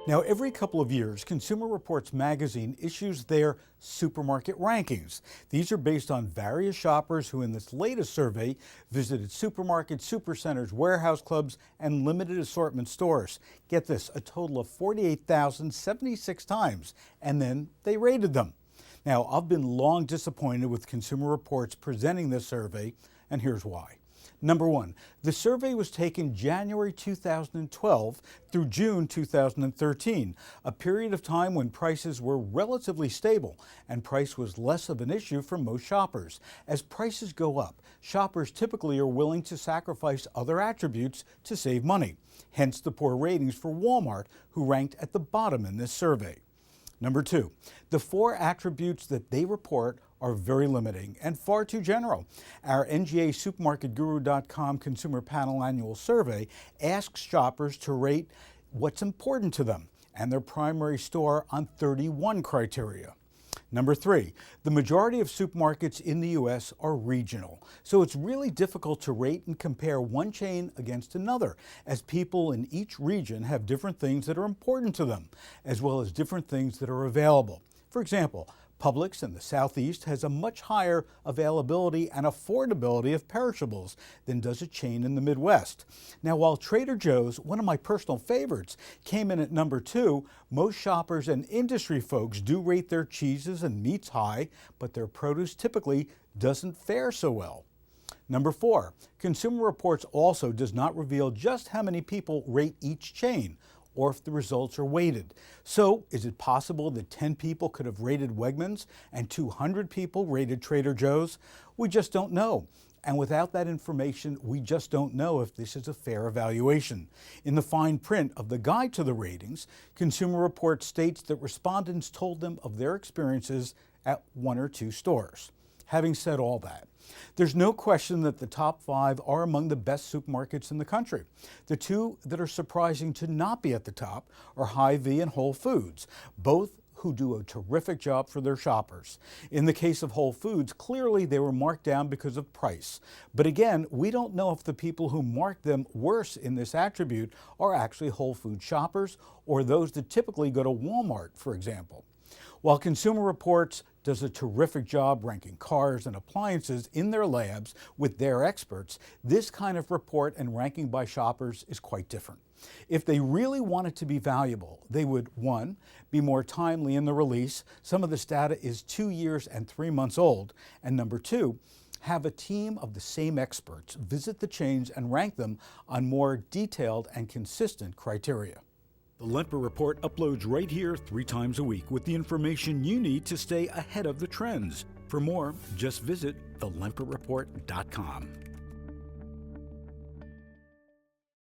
Now, every couple of years, Consumer Reports magazine issues their supermarket rankings. These are based on various shoppers who, in this latest survey, visited supermarkets, supercenters, warehouse clubs, and limited assortment stores. Get this, a total of 48,076 times, and then they rated them. Now, I've been long disappointed with Consumer Reports presenting this survey, and here's why. Number one, the survey was taken January 2012 through June 2013, a period of time when prices were relatively stable and price was less of an issue for most shoppers. As prices go up, shoppers typically are willing to sacrifice other attributes to save money. Hence the poor ratings for Walmart, who ranked at the bottom in this survey. Number two, the four attributes that they report are very limiting and far too general. Our NGA SupermarketGuru.com Consumer Panel Annual Survey asks shoppers to rate what's important to them and their primary store on 31 criteria. Number three, the majority of supermarkets in the U.S. are regional, so it's really difficult to rate and compare one chain against another, as people in each region have different things that are important to them, as well as different things that are available. For example, Publix in the Southeast has a much higher availability and affordability of perishables than does a chain in the Midwest. Now, while Trader Joe's, one of my personal favorites, came in at number two, most shoppers and industry folks do rate their cheeses and meats high, but their produce typically doesn't fare so well. Number four, Consumer Reports also does not reveal just how many people rate each chain, or if the results are weighted. So, is it possible that 10 people could have rated Wegmans and 200 people rated Trader Joe's? We just don't know. And without that information, we just don't know if this is a fair evaluation. In the fine print of the guide to the ratings, Consumer Reports states that respondents told them of their experiences at one or two stores. Having said all that, there's no question that the top five are among the best supermarkets in the country. The two that are surprising to not be at the top are Hy-Vee and Whole Foods, both who do a terrific job for their shoppers. In the case of Whole Foods, clearly they were marked down because of price. But again, we don't know if the people who marked them worse in this attribute are actually Whole Foods shoppers or those that typically go to Walmart, for example. While Consumer Reports does a terrific job ranking cars and appliances in their labs with their experts, this kind of report and ranking by shoppers is quite different. If they really want it to be valuable, they would, one, be more timely in the release. Some of this data is 2 years and 3 months old. And number two, have a team of the same experts visit the chains and rank them on more detailed and consistent criteria. The Lempert Report uploads right here 3 times a week with the information you need to stay ahead of the trends. For more, just visit thelempertreport.com.